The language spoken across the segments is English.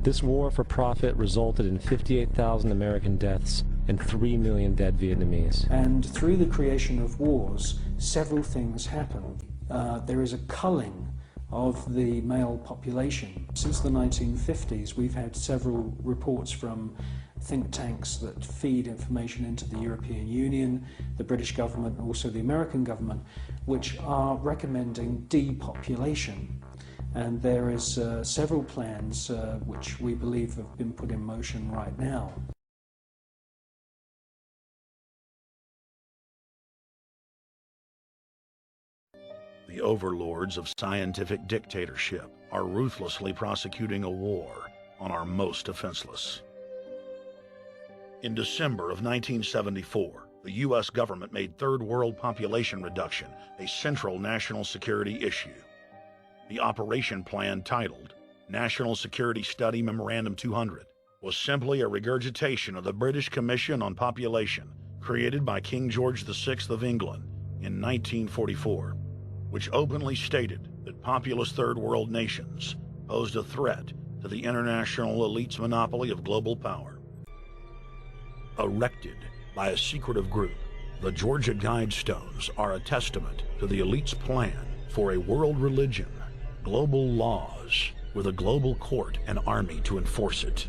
This war for profit resulted in 58,000 American deaths and 3 million dead Vietnamese. And through the creation of wars, several things happen. There is a culling of the male population. Since the 1950s, we've had several reports from think tanks that feed information into the European Union, the British government, and also the American government, which are recommending depopulation. And there is several plans which we believe have been put in motion right now. The overlords of scientific dictatorship are ruthlessly prosecuting a war on our most defenseless. In December of 1974, the U.S. government made Third World population reduction a central national security issue. The operation plan, titled National Security Study Memorandum 200, was simply a regurgitation of the British Commission on Population created by King George VI of England in 1944, which openly stated that populous Third World nations posed a threat to the international elite's monopoly of global power. Erected by a secretive group, the Georgia Guidestones are a testament to the elite's plan for a world religion, global laws, with a global court and army to enforce it.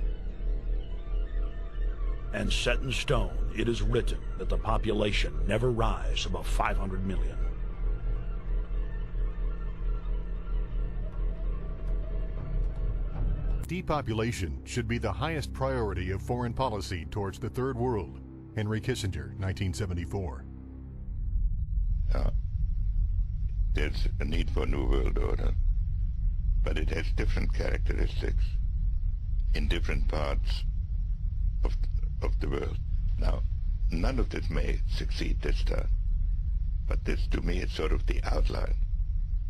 And set in stone, it is written that the population never rise above 500 million. Depopulation should be the highest priority of foreign policy towards the Third World. Henry Kissinger, 1974. There's a need for a new world order, but it has different characteristics in different parts of the world. Now, none of this may succeed this time, but this to me is sort of the outline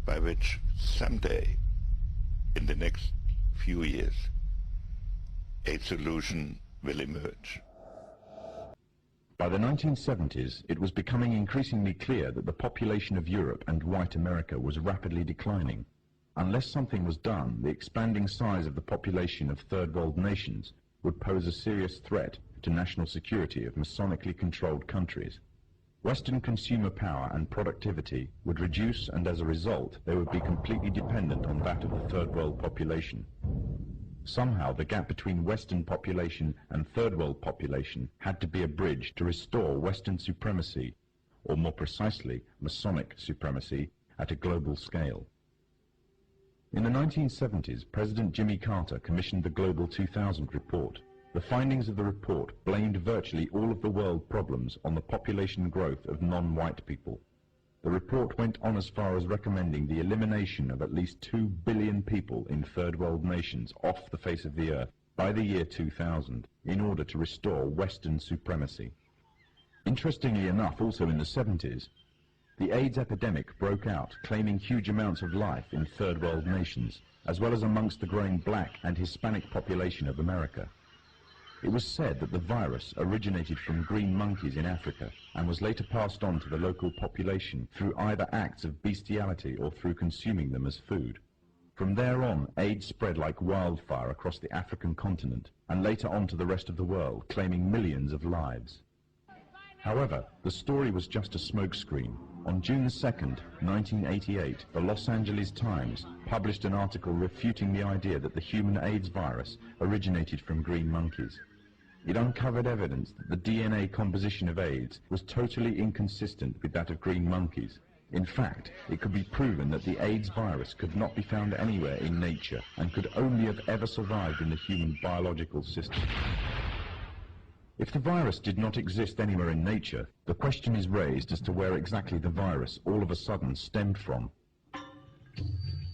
by which someday, in the next few years, a solution will emerge. By the 1970s, it was becoming increasingly clear that the population of Europe and white America was rapidly declining. Unless something was done, the expanding size of the population of Third World nations would pose a serious threat to national security of Masonically controlled countries. Western consumer power and productivity would reduce, and as a result, they would be completely dependent on that of the Third World population. Somehow, the gap between Western population and Third World population had to be a bridge to restore Western supremacy, or more precisely, Masonic supremacy, at a global scale. In the 1970s, President Jimmy Carter commissioned the Global 2000 report. The findings of the report blamed virtually all of the world problems on the population growth of non-white people. The report went on as far as recommending the elimination of at least 2 billion people in Third World nations off the face of the earth by the year 2000 in order to restore Western supremacy. Interestingly enough, also in the 70s, the AIDS epidemic broke out, claiming huge amounts of life in Third World nations, as well as amongst the growing black and Hispanic population of America. It was said that the virus originated from green monkeys in Africa and was later passed on to the local population through either acts of bestiality or through consuming them as food. From there on, AIDS spread like wildfire across the African continent and later on to the rest of the world, claiming millions of lives. However, the story was just a smokescreen. On June 2nd, 1988, the Los Angeles Times published an article refuting the idea that the human AIDS virus originated from green monkeys. It uncovered evidence that the DNA composition of AIDS was totally inconsistent with that of green monkeys. In fact, it could be proven that the AIDS virus could not be found anywhere in nature and could only have ever survived in the human biological system. If the virus did not exist anywhere in nature, the question is raised as to where exactly the virus all of a sudden stemmed from.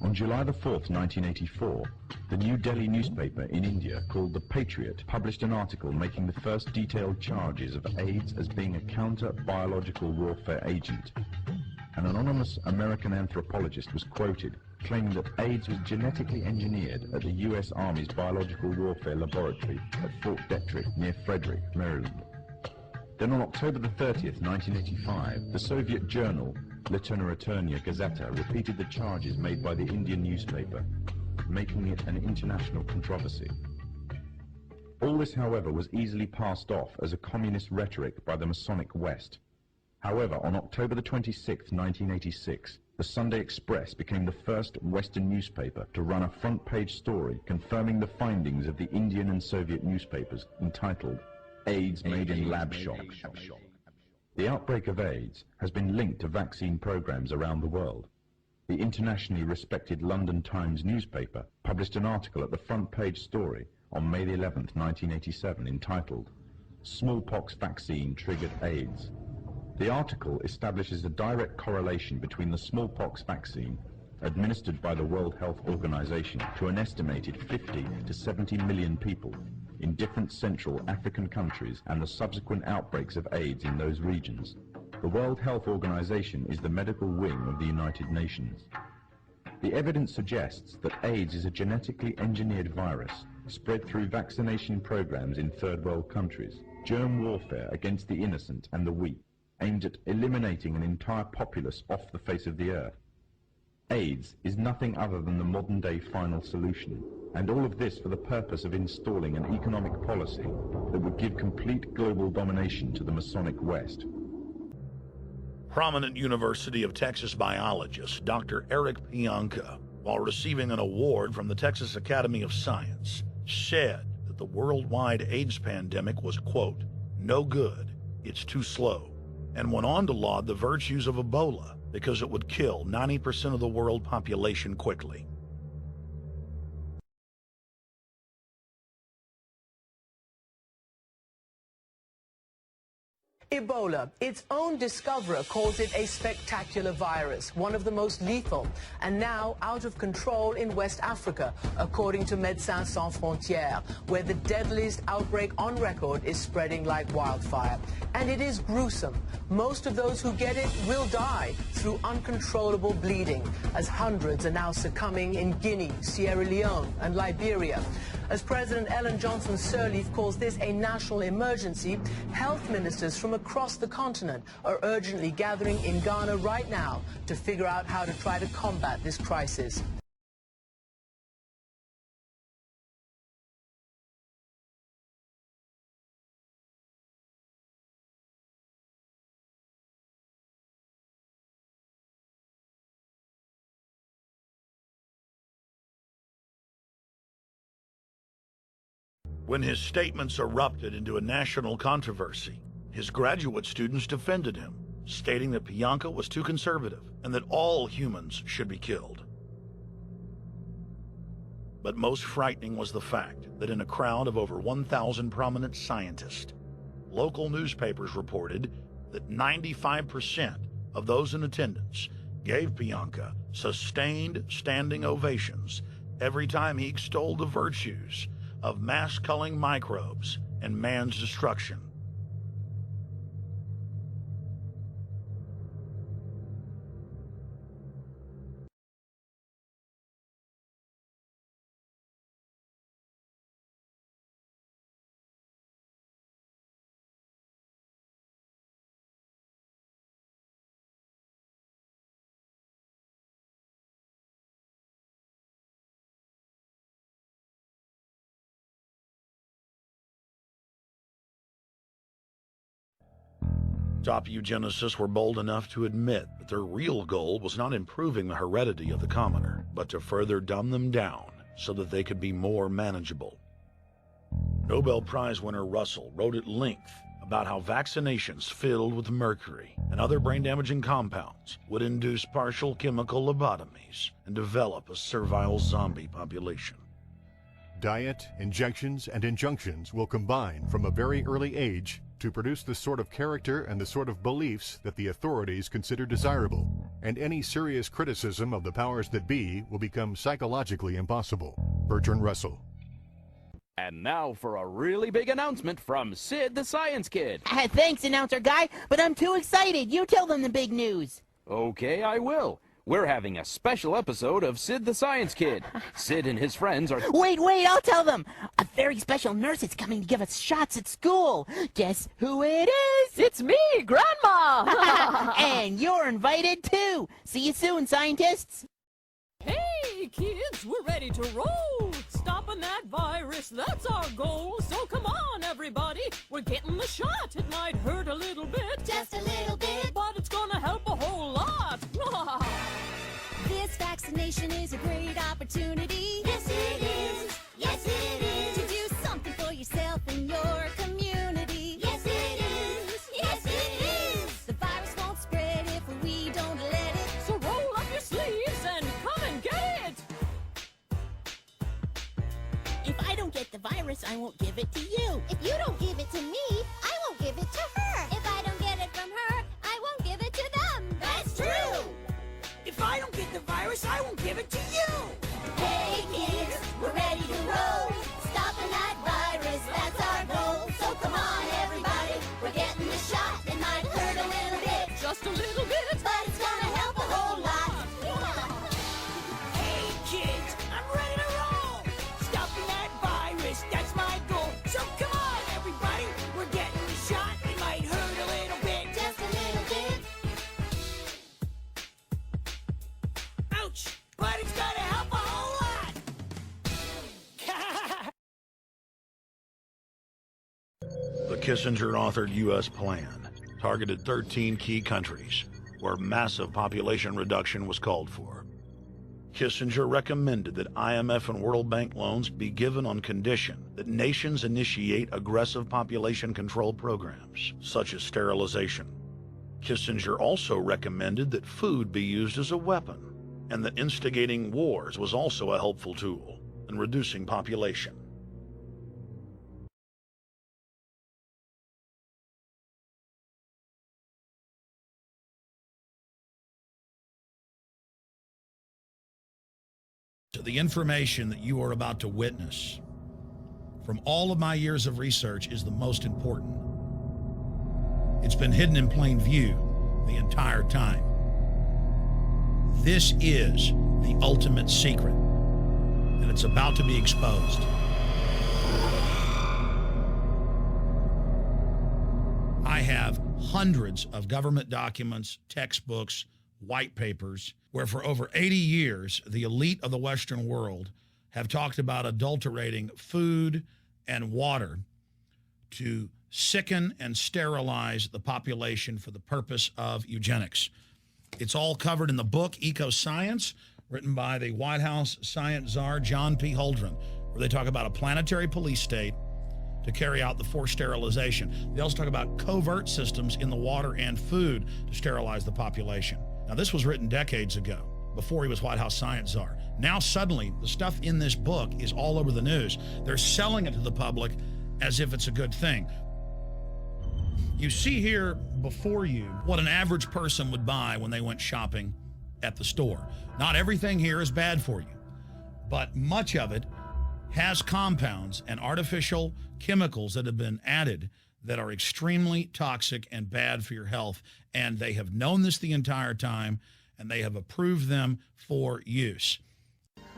On July the 4th, 1984, the New Delhi newspaper in India called The Patriot published an article making the first detailed charges of AIDS as being a counter-biological warfare agent. An anonymous American anthropologist was quoted claiming that AIDS was genetically engineered at the U.S. Army's Biological Warfare Laboratory at Fort Detrick near Frederick, Maryland. Then on October the 30th, 1985, the Soviet journal Literaturia Gazeta repeated the charges made by the Indian newspaper, making it an international controversy. All this, however, was easily passed off as a communist rhetoric by the Masonic West. However, on October the 26th, 1986, the Sunday Express became the first Western newspaper to run a front-page story confirming the findings of the Indian and Soviet newspapers entitled AIDS Made in Lab Shop. The outbreak of AIDS has been linked to vaccine programs around the world. The internationally respected London Times newspaper published an article at the front-page story on May the 11th, 1987, entitled Smallpox Vaccine Triggered AIDS. The article establishes a direct correlation between the smallpox vaccine administered by the World Health Organization to an estimated 50 to 70 million people in different Central African countries and the subsequent outbreaks of AIDS in those regions. The World Health Organization is the medical wing of the United Nations. The evidence suggests that AIDS is a genetically engineered virus spread through vaccination programs in third world countries, germ warfare against the innocent and the weak, aimed at eliminating an entire populace off the face of the earth. AIDS is nothing other than the modern-day final solution, and all of this for the purpose of installing an economic policy that would give complete global domination to the Masonic West. Prominent University of Texas biologist Dr. Eric Pianka, while receiving an award from the Texas Academy of Science, said that the worldwide AIDS pandemic was, quote, no good, it's too slow, and went on to laud the virtues of Ebola because it would kill 90% of the world population quickly. Ebola, its own discoverer, calls it a spectacular virus, one of the most lethal, and now out of control in West Africa, according to Médecins Sans Frontières, where the deadliest outbreak on record is spreading like wildfire. And it is gruesome. Most of those who get it will die through uncontrollable bleeding, as hundreds are now succumbing in Guinea, Sierra Leone, and Liberia. As President Ellen Johnson Sirleaf calls this a national emergency, health ministers from across the continent are urgently gathering in Ghana right now to figure out how to try to combat this crisis. When his statements erupted into a national controversy, his graduate students defended him, stating that Pianka was too conservative and that all humans should be killed. But most frightening was the fact that in a crowd of over 1,000 prominent scientists, local newspapers reported that 95% of those in attendance gave Pianka sustained standing ovations every time he extolled the virtues of mass-culling microbes and man's destruction. Top eugenicists were bold enough to admit that their real goal was not improving the heredity of the commoner, but to further dumb them down so that they could be more manageable. Nobel Prize winner Russell wrote at length about how vaccinations filled with mercury and other brain-damaging compounds would induce partial chemical lobotomies and develop a servile zombie population. Diet, injections, and injunctions will combine from a very early age to produce the sort of character and the sort of beliefs that the authorities consider desirable, and any serious criticism of the powers that be will become psychologically impossible. Bertrand Russell. And now for a really big announcement from Sid the Science Kid. Thanks, announcer guy, but I'm too excited. You tell them the big news. Okay, I will. We're having a special episode of Sid the Science Kid. Sid and his friends are... Wait, I'll tell them. A very special nurse is coming to give us shots at school. Guess who it is? It's me, Grandma! And you're invited too. See you soon, scientists. Hey, kids, we're ready to roll. stopping that virus, that's our goal. So come on, everybody, we're getting the shot. It might hurt a little bit, Just a little bit. but it's gonna help a whole lot. This vaccination is a great opportunity. Yes, it is. Yes, it is. To do something for yourself and your community. Yes, it is. Yes, it is. The virus won't spread if we don't let it. So roll up your sleeves and come and get it. If I don't get the virus, I won't give it to you. If you don't give it to me, I won't give it to her. If I don't get it from her, I won't give it to them. That's true. If I don't get the virus, I won't give it to you. Hey kids, we're ready to roll. Stopping that virus, that's our goal. So come on everybody, we're getting the shot. It might hurt a little bit, Just a little bit. but it's gonna help a whole lot. Hey kids, I'm ready to roll. Stopping that virus, that's my goal. So come on everybody, we're getting the shot. It might hurt a little bit. Just a little bit. Ouch, but it's gonna help a whole lot. The Kissinger-authored U.S. plan targeted 13 key countries where massive population reduction was called for. Kissinger recommended that IMF and World Bank loans be given on condition that nations initiate aggressive population control programs, such as sterilization. Kissinger also recommended that food be used as a weapon, and that instigating wars was also a helpful tool in reducing population. The information that you are about to witness from all of my years of research is the most important. It's been hidden in plain view the entire time. This is the ultimate secret, and it's about to be exposed. I have hundreds of government documents, textbooks, white papers, where for over 80 years, the elite of the Western world have talked about adulterating food and water to sicken and sterilize the population for the purpose of eugenics. It's all covered in the book Eco Science, written by the White House science czar, John P. Holdren, where they talk about a planetary police state to carry out the forced sterilization. They also talk about covert systems in the water and food to sterilize the population. Now, this was written decades ago, before he was White House science czar. Now, suddenly, the stuff in this book is all over the news. They're selling it to the public as if it's a good thing. You see here before you what an average person would buy when they went shopping at the store. Not everything here is bad for you, but much of it has compounds and artificial chemicals that have been added that are extremely toxic and bad for your health, and they have known this the entire time, and they have approved them for use.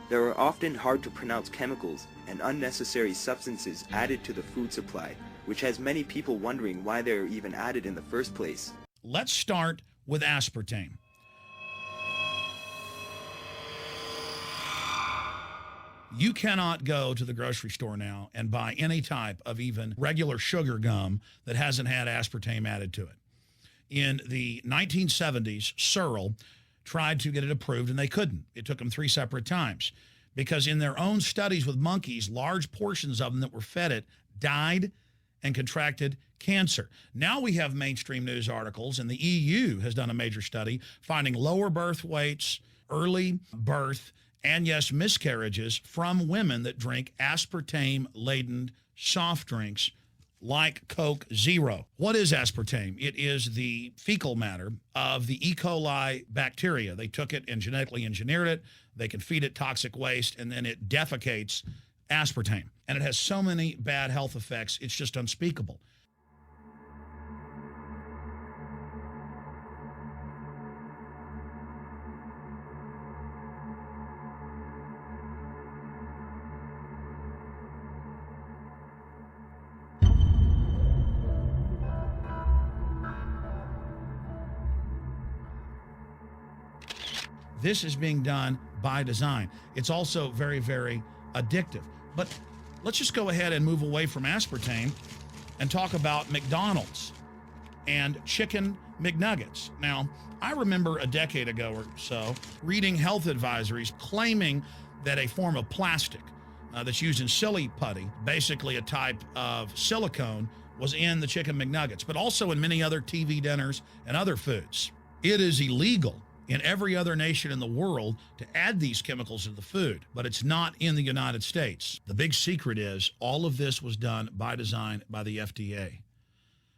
There are often hard-to-pronounce chemicals and unnecessary substances added to the food supply, which has many people wondering why they are even added in the first place. Let's start with aspartame. You cannot go to the grocery store now and buy any type of even regular sugar gum that hasn't had aspartame added to it. In the 1970s, Searle tried to get it approved, and they couldn't. It took them 3 separate times because in their own studies with monkeys, large portions of them that were fed it died and contracted cancer. Now we have mainstream news articles, and the EU has done a major study finding lower birth weights, early birth, and yes, miscarriages from women that drink aspartame-laden soft drinks like Coke Zero. What is aspartame? It is the fecal matter of the E. coli bacteria. They took it and genetically engineered it. They can feed it toxic waste, and then it defecates aspartame. And it has so many bad health effects, it's just unspeakable. This is being done by design. It's also very, very addictive. But let's just go ahead and move away from aspartame and talk about McDonald's and chicken McNuggets. Now, I remember a decade ago or so reading health advisories claiming that a form of plastic that's used in silly putty, basically a type of silicone, was in the chicken McNuggets, but also in many other TV dinners and other foods. It is illegal in every other nation in the world to add these chemicals to the food, but it's not in the United States. The big secret is all of this was done by design by the FDA.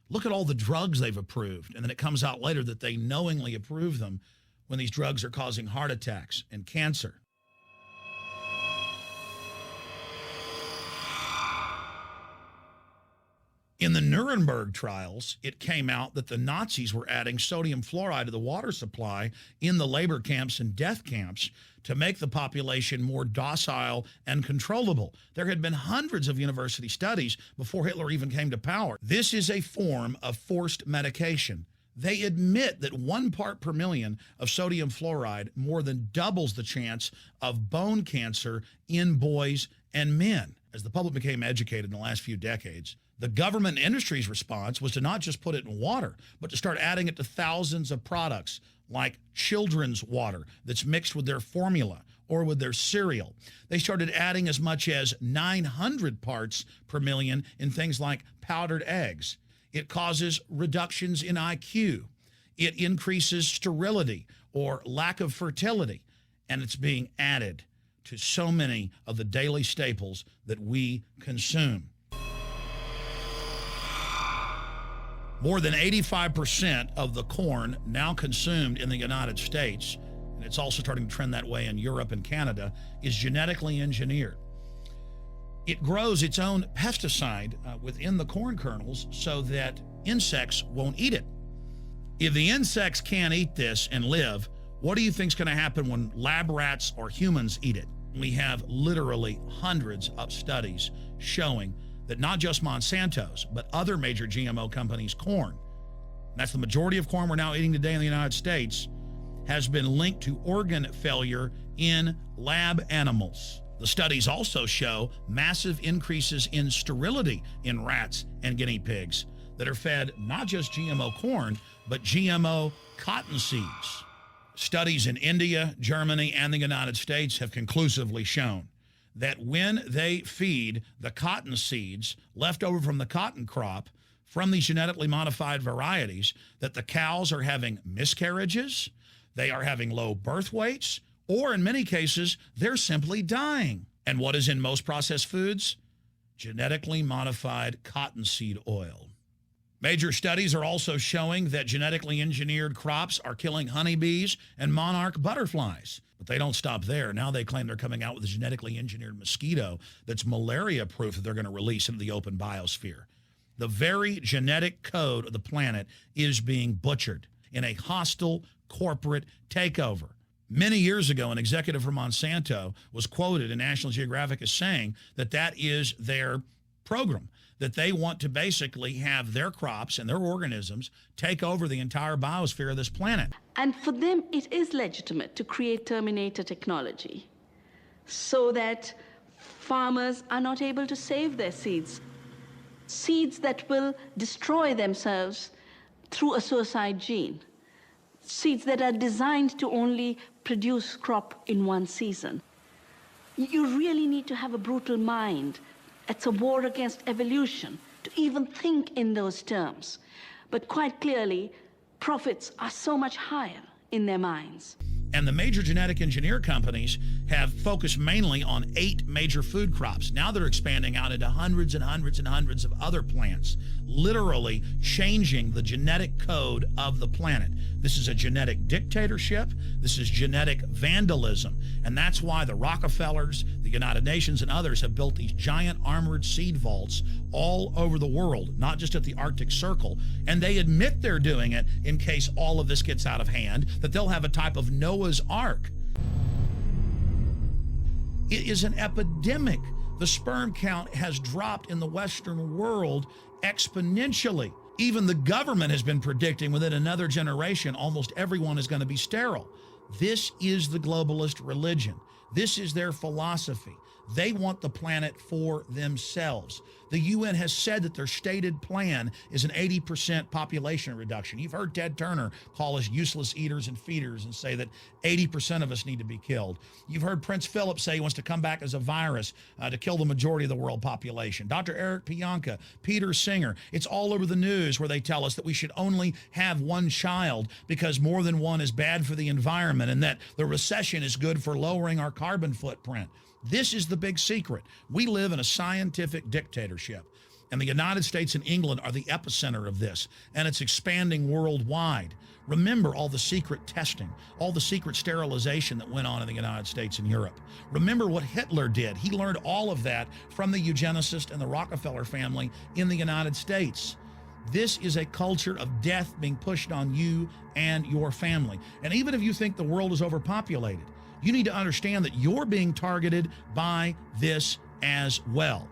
Look at all the drugs they've approved, and then it comes out later that they knowingly approve them when these drugs are causing heart attacks and cancer. In the Nuremberg trials, it came out that the Nazis were adding sodium fluoride to the water supply in the labor camps and death camps to make the population more docile and controllable. There had been hundreds of university studies before Hitler even came to power. This is a form of forced medication. They admit that 1 part per million of sodium fluoride more than doubles the chance of bone cancer in boys and men. As the public became educated in the last few decades, the government and industry's response was to not just put it in water, but to start adding it to thousands of products like children's water that's mixed with their formula or with their cereal. They started adding as much as 900 parts per million in things like powdered eggs. It causes reductions in IQ. It increases sterility or lack of fertility, and it's being added to so many of the daily staples that we consume. More than 85% of the corn now consumed in the United States, and it's also starting to trend that way in Europe and Canada, is genetically engineered. It grows its own pesticide within the corn kernels so that insects won't eat it. If the insects can't eat this and live, what do you think is going to happen when lab rats or humans eat it? We have literally hundreds of studies showing that not just Monsanto's, but other major GMO companies' corn, and that's the majority of corn we're now eating today in the United States, has been linked to organ failure in lab animals. The studies also show massive increases in sterility in rats and guinea pigs that are fed not just GMO corn, but GMO cotton seeds. Studies in India, Germany, and the United States have conclusively shown that when they feed the cotton seeds left over from the cotton crop from these genetically modified varieties, that the cows are having miscarriages, they are having low birth weights, or in many cases, they're simply dying. And what is in most processed foods? Genetically modified cottonseed oil. Major studies are also showing that genetically engineered crops are killing honeybees and monarch butterflies. But they don't stop there. Now they claim they're coming out with a genetically engineered mosquito that's malaria-proof that they're going to release into the open biosphere. The very genetic code of the planet is being butchered in a hostile corporate takeover. Many years ago, an executive from Monsanto was quoted in National Geographic as saying that that is their program, that they want to basically have their crops and their organisms take over the entire biosphere of this planet. And for them, it is legitimate to create Terminator technology so that farmers are not able to save their seeds. Seeds that will destroy themselves through a suicide gene. Seeds that are designed to only produce crop in one season. You really need to have a brutal mind. It's a war against evolution to even think in those terms. But quite clearly, profits are so much higher in their minds. And the major genetic engineer companies have focused mainly on 8 major food crops. Now they're expanding out into hundreds and hundreds and hundreds of other plants, literally changing the genetic code of the planet. This is a genetic dictatorship. This is genetic vandalism. And that's why the Rockefellers, the United Nations, and others have built these giant armored seed vaults all over the world, not just at the Arctic Circle. And they admit they're doing it in case all of this gets out of hand, that they'll have a type of Noah's Ark. It is an epidemic. The sperm count has dropped in the Western world exponentially. Even the government has been predicting within another generation, almost everyone is going to be sterile. This is the globalist religion. This is their philosophy. They want the planet for themselves. The UN has said that their stated plan is an 80% population reduction. You've heard Ted Turner call us useless eaters and feeders and say that 80% of us need to be killed. You've heard Prince Philip say he wants to come back as a virus to kill the majority of the world population. Dr. Eric Pianka, Peter Singer, it's all over the news where they tell us that we should only have one child because more than one is bad for the environment and that the recession is good for lowering our carbon footprint. This is the big secret. We live in a scientific dictatorship, and the United States and England are the epicenter of this, and it's expanding worldwide. Remember all the secret testing, all the secret sterilization that went on in the United States and Europe. Remember what Hitler did. He learned all of that from the eugenicist and the Rockefeller family in the United States. This is a culture of death being pushed on you and your family. And even if you think the world is overpopulated, you need to understand that you're being targeted by this as well.